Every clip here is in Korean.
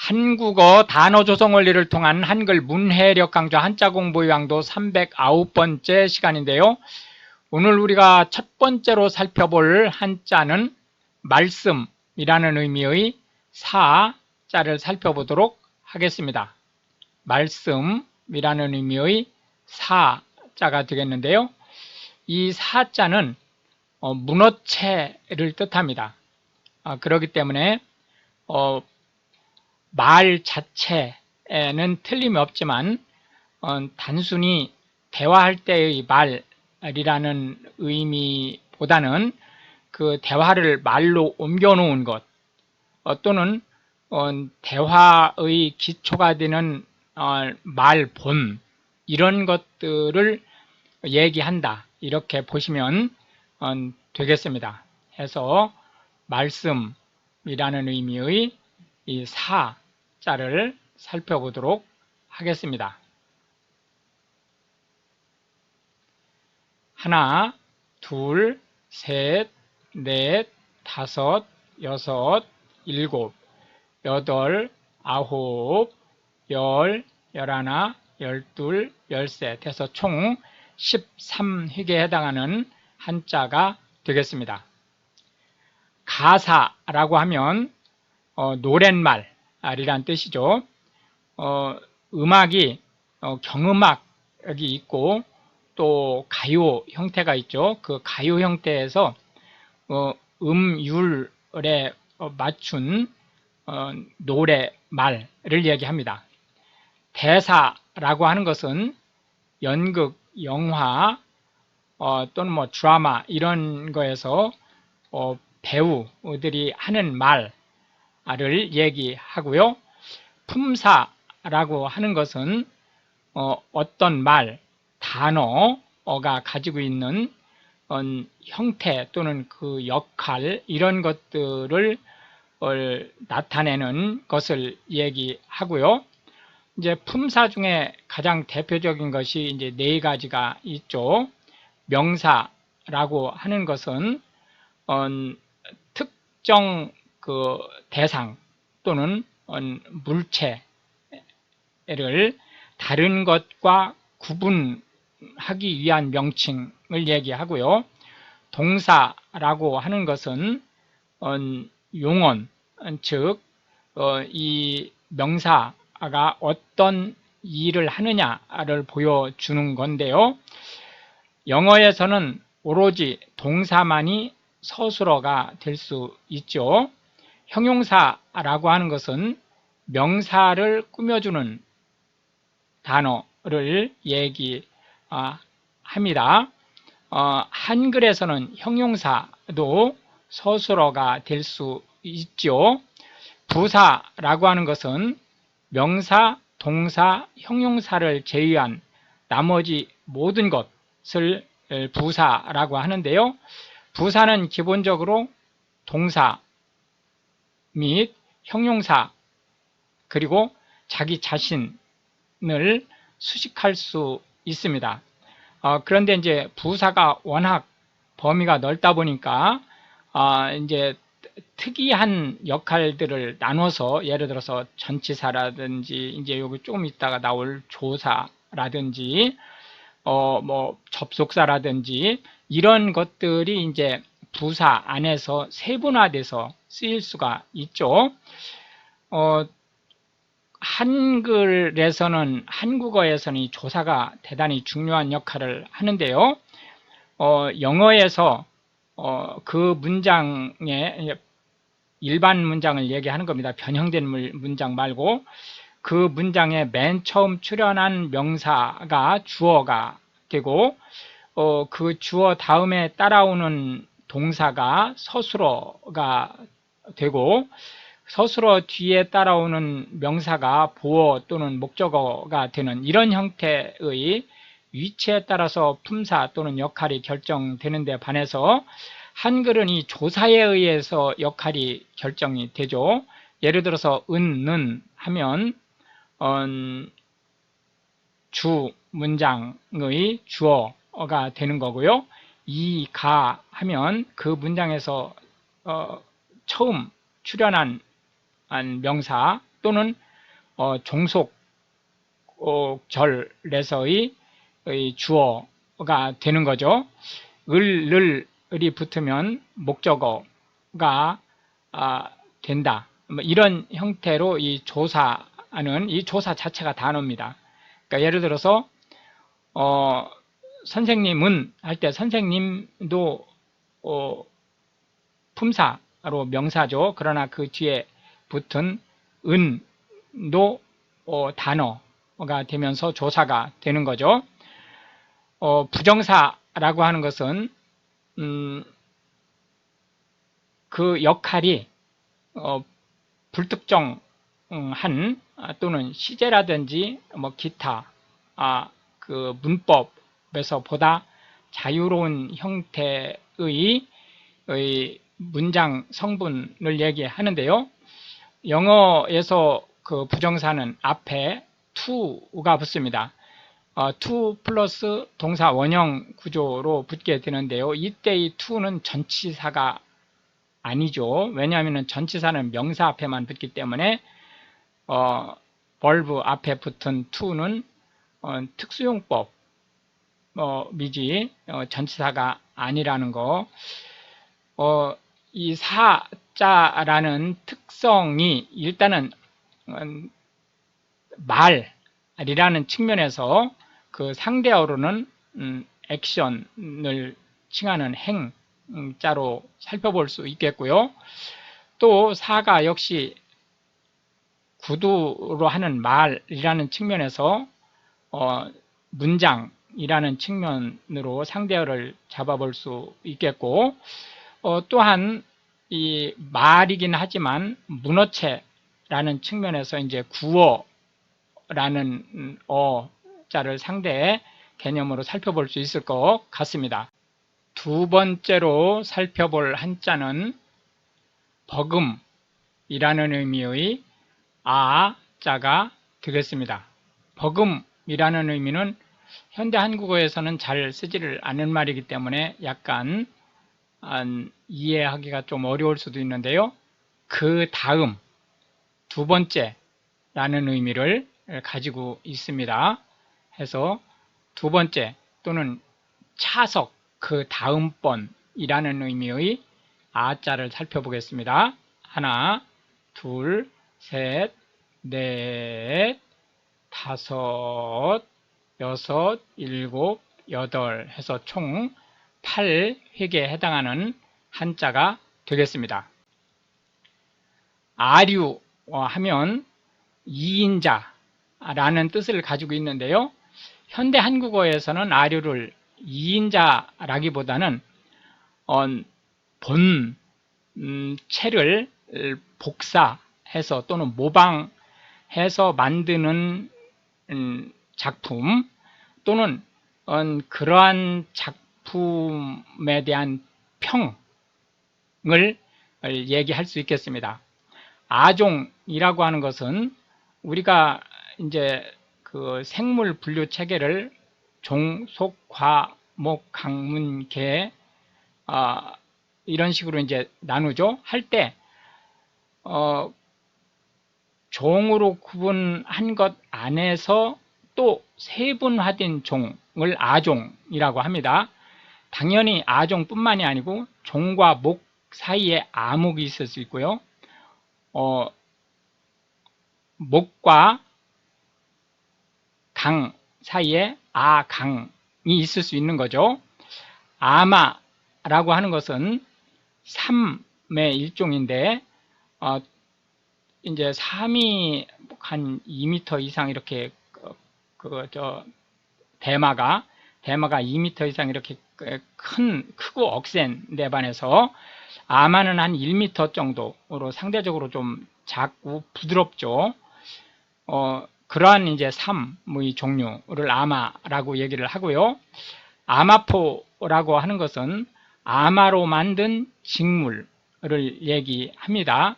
한국어 단어 조성 원리를 통한 한글 문해력 강좌 한자 공부 요약도 309번째 시간인데요. 오늘 우리가 첫 번째로 살펴볼 한자는 말씀이라는 의미의 사자를 살펴보도록 하겠습니다. 말씀이라는 의미의 사자가 되겠는데요. 이 사자는 문어체를 뜻합니다. 그렇기 때문에 말 자체에는 틀림이 없지만 단순히 대화할 때의 말이라는 의미보다는 그 대화를 말로 옮겨놓은 것 또는 대화의 기초가 되는 말본 이런 것들을 얘기한다 이렇게 보시면 되겠습니다. 해서 말씀이라는 의미의 이 사자를 살펴보도록 하겠습니다. 하나, 둘, 셋, 넷, 다섯, 여섯, 일곱, 여덟, 아홉, 열, 열하나, 열둘, 열셋 해서 총 13획에 해당하는 한자가 되겠습니다. 가사라고 하면 노랫말이란 뜻이죠. 음악이 경음악이 있고 또 가요 형태가 있죠. 그 가요 형태에서 음율에 맞춘 노래말을 얘기합니다. 대사라고 하는 것은 연극, 영화 또는 뭐 드라마 이런 거에서 배우들이 하는 말을 얘기하고요. 품사라고 하는 것은 어떤 말, 단어가 가지고 있는 형태 또는 그 역할 이런 것들을 나타내는 것을 얘기하고요. 이제 품사 중에 가장 대표적인 것이 이제 네 가지가 있죠. 명사라고 하는 것은 특정 그 대상 또는 물체를 다른 것과 구분하기 위한 명칭을 얘기하고요. 동사라고 하는 것은 용언, 즉 이 명사가 어떤 일을 하느냐를 보여주는 건데요. 영어에서는 오로지 동사만이 서술어가 될 수 있죠. 형용사라고 하는 것은 명사를 꾸며주는 단어를 얘기합니다. 한글에서는 형용사도 서술어가 될 수 있죠. 부사라고 하는 것은 명사, 동사, 형용사를 제외한 나머지 모든 것을 부사라고 하는데요. 부사는 기본적으로 동사 및 형용사 그리고 자기 자신을 수식할 수 있습니다. 그런데 이제 부사가 워낙 범위가 넓다 보니까 이제 특이한 역할들을 나눠서 예를 들어서 전치사라든지 이제 여기 조금 있다가 나올 조사라든지 뭐 접속사라든지 이런 것들이 이제 부사 안에서 세분화돼서 쓰일 수가 있죠. 한글에서는 한국어에서는 이 조사가 대단히 중요한 역할을 하는데요. 영어에서 그 문장에 일반 문장을 얘기하는 겁니다. 변형된 문장 말고 그 문장에 맨 처음 출현한 명사가 주어가 되고 그 주어 다음에 따라오는 동사가 서술어가 되고 서술어 뒤에 따라오는 명사가 보어 또는 목적어가 되는 이런 형태의 위치에 따라서 품사 또는 역할이 결정되는 데 반해서 한글은 이 조사에 의해서 역할이 결정이 되죠. 예를 들어서 는 하면 주 문장의 주어가 되는 거고요. 가 하면 그 문장에서 처음 출현한 명사 또는 종속절에서의 주어가 되는 거죠. 을이 붙으면 목적어가 된다. 이런 형태로 이 조사는, 이 조사 자체가 단어입니다. 그러니까 예를 들어서 선생님은 할 때 선생님도 품사로 명사죠. 그러나 그 뒤에 붙은 은도 단어가 되면서 조사가 되는 거죠. 부정사라고 하는 것은 그 역할이 불특정한 또는 시제라든지 기타 그 문법에서 보다 자유로운 형태의 문장 성분을 얘기하는데요. 영어에서 그 부정사는 앞에 to가 붙습니다. to 플러스 동사 원형 구조로 붙게 되는데요. 이때의 to는 전치사가 아니죠. 왜냐하면 전치사는 명사 앞에만 붙기 때문에 verb 앞에 붙은 to는 특수용법 미지 전치사가 아니라는 거. 이 사자라는 특성이 일단은 말이라는 측면에서 그 상대어로는 액션을 칭하는 행자로 살펴볼 수 있겠고요. 또 사가 역시 구두로 하는 말이라는 측면에서 문장이라는 측면으로 상대어를 잡아볼 수 있겠고, 또한 이 말이긴 하지만 문어체라는 측면에서 이제 구어라는 어자를 상대의 개념으로 살펴볼 수 있을 것 같습니다. 두 번째로 살펴볼 한자는 버금이라는 의미의 아자가 되겠습니다. 버금이라는 의미는 현대 한국어에서는 잘 쓰지를 않는 말이기 때문에 약간 이해하기가 좀 어려울 수도 있는데요. 그 다음, 두 번째라는 의미를 가지고 있습니다. 해서 두 번째 또는 차석, 그 다음번이라는 의미의 아자를 살펴보겠습니다. 하나, 둘, 셋, 넷, 다섯, 여섯, 일곱, 여덟 해서 총 8획에 해당하는 한자가 되겠습니다. 아류 하면 이인자라는 뜻을 가지고 있는데요. 현대 한국어에서는 아류를 이인자라기보다는 본체를 복사해서 또는 모방해서 만드는 작품 또는 그러한 작품에 대한 평을 얘기할 수 있겠습니다. 아종이라고 하는 것은 우리가 이제 그 생물 분류 체계를 종, 속, 과, 목, 강문, 계 이런 식으로 이제 나누죠. 할 때 종으로 구분한 것 안에서 또 세분화된 종을 아종이라고 합니다. 당연히 아종뿐만이 아니고 종과 목 사이에 아목이 있을 수 있고요. 목과 강 사이에 아강이 있을 수 있는 거죠. 아마라고 하는 것은 삼의 일종인데 이제 삼이 한 2m 이상 이렇게 대마가 2m 이상 이렇게 크고 억센 데 반해서 아마는 한 1m 정도로 상대적으로 좀 작고 부드럽죠. 그러한 이제 삼의 종류를 아마라고 얘기를 하고요. 아마포라고 하는 것은 아마로 만든 직물을 얘기합니다.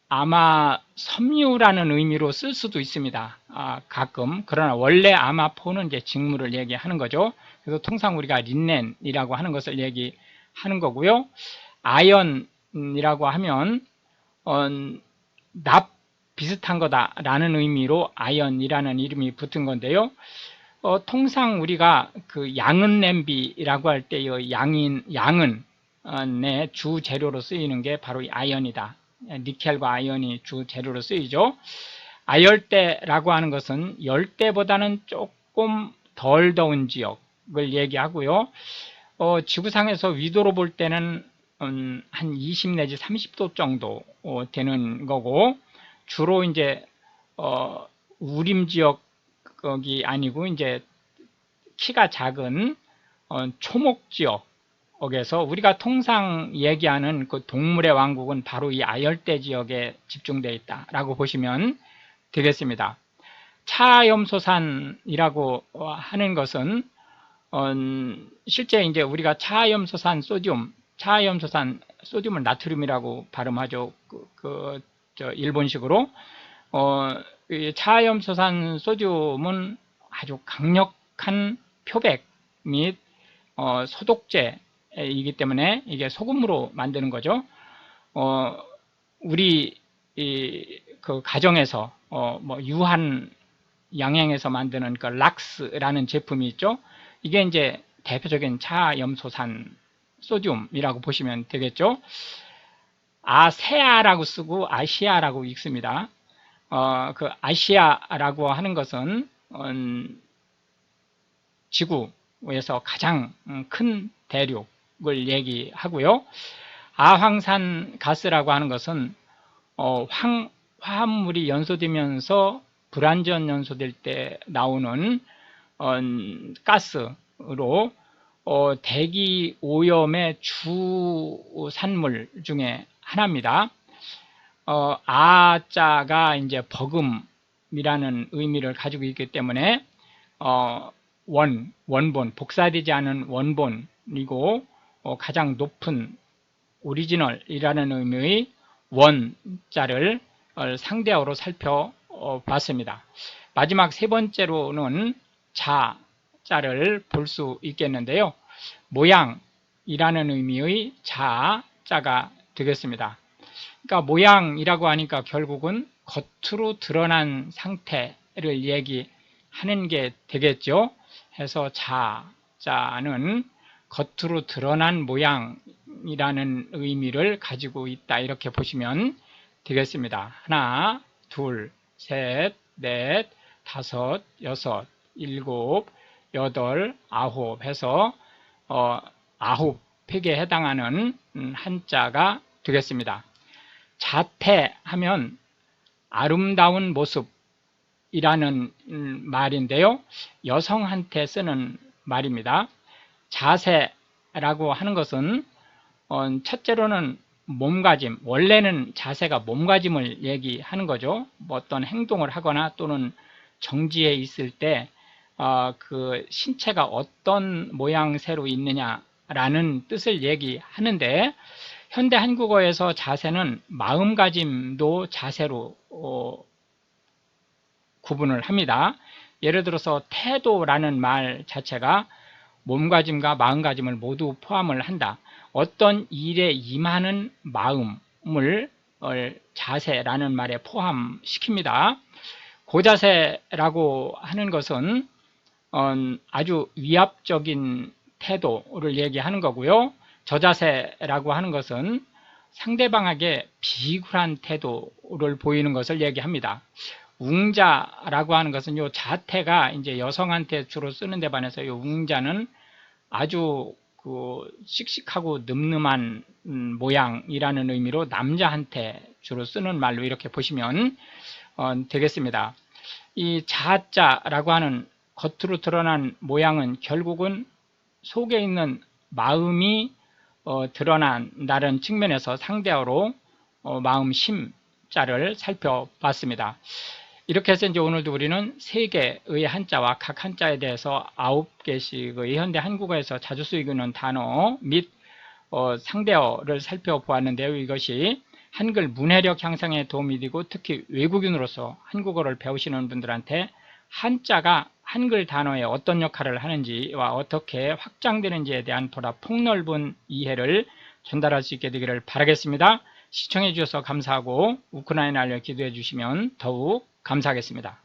아마 섬유라는 의미로 쓸 수도 있습니다. 가끔. 그러나 원래 아마포는 이제 직물을 얘기하는 거죠. 그래서 통상 우리가 린넨이라고 하는 것을 얘기하는 거고요. 아연이라고 하면 비슷한 거다라는 의미로 아연이라는 이름이 붙은 건데요. 통상 우리가 그 양은 냄비라고 할 때 양은 의 주 재료로 쓰이는 게 바로 이 아연이다. 니켈과 아연이 주 재료로 쓰이죠. 아열대라고 하는 것은 열대보다는 조금 덜 더운 지역을 얘기하고요. 지구상에서 위도로 볼 때는 한 20 내지 30도 정도 되는 거고, 주로 이제 우림 지역이 아니고 이제 키가 작은 초목 지역에서 우리가 통상 얘기하는 그 동물의 왕국은 바로 이 아열대 지역에 집중되어 있다라고 보시면 되겠습니다. 차염소산이라고 하는 것은 실제 이제 우리가 차염소산 소디움을 나트륨이라고 발음하죠. 일본식으로. 차염소산 소듐은 아주 강력한 표백 및 소독제이기 때문에 이게 소금으로 만드는 거죠. 우리 그 가정에서 뭐 유한 양행에서 만드는 그 락스라는 제품이 있죠. 이게 이제 대표적인 차염소산 소듐이라고 보시면 되겠죠. 아세아라고 쓰고 아시아라고 읽습니다. 그 아시아라고 하는 것은 지구에서 가장 큰 대륙을 얘기하고요. 아황산 가스라고 하는 것은 화합물이 연소되면서 불완전 연소될 때 나오는 가스로 대기 오염의 주 산물 중에 하나입니다. 아자가 이제 버금이라는 의미를 가지고 있기 때문에 원본, 복사되지 않은 원본이고 가장 높은 오리지널이라는 의미의 원자를 상대어로 살펴봤습니다. 마지막 세 번째로는 자자를 볼 수 있겠는데요. 모양이라는 의미의 자자가 되겠습니다. 그러니까 모양이라고 하니까 결국은 겉으로 드러난 상태를 얘기하는 게 되겠죠. 해서 자자는 겉으로 드러난 모양이라는 의미를 가지고 있다, 이렇게 보시면 되겠습니다. 하나, 둘, 셋, 넷, 다섯, 여섯, 일곱, 여덟, 아홉 해서 9획에 해당하는 한자가 되겠습니다. 자태하면 아름다운 모습이라는 말인데요. 여성한테 쓰는 말입니다. 자세라고 하는 것은 첫째로는 몸가짐, 원래는 자세가 몸가짐을 얘기하는 거죠. 뭐 어떤 행동을 하거나 또는 정지해 있을 때 그 신체가 어떤 모양새로 있느냐라는 뜻을 얘기하는데, 현대 한국어에서 자세는 마음가짐도 자세로 구분을 합니다. 예를 들어서 태도라는 말 자체가 몸가짐과 마음가짐을 모두 포함을 한다. 어떤 일에 임하는 마음을 자세라는 말에 포함시킵니다. 고자세라고 하는 것은 아주 위압적인 태도를 얘기하는 거고요. 저자세라고 하는 것은 상대방에게 비굴한 태도를 보이는 것을 얘기합니다. 웅자라고 하는 것은 요 자태가 이제 여성한테 주로 쓰는 데 반해서 요 웅자는 아주 그 씩씩하고 늠름한 모양이라는 의미로 남자한테 주로 쓰는 말로 이렇게 보시면 되겠습니다. 이 자자라고 하는 겉으로 드러난 모양은 결국은 속에 있는 마음이 드러난다는 측면에서 상대어로 마음심자를 살펴봤습니다. 이렇게 해서 이제 오늘도 우리는 3개의 한자와 각 한자에 대해서 9개씩의 현대 한국어에서 자주 쓰이는 단어 및 상대어를 살펴보았는데요. 이것이 한글 문해력 향상에 도움이 되고 특히 외국인으로서 한국어를 배우시는 분들한테 한자가 한글 단어에 어떤 역할을 하는지와 어떻게 확장되는지에 대한 보다 폭넓은 이해를 전달할 수 있게 되기를 바라겠습니다. 시청해 주셔서 감사하고 우크라이나 알려 기도해 주시면 더욱 감사하겠습니다.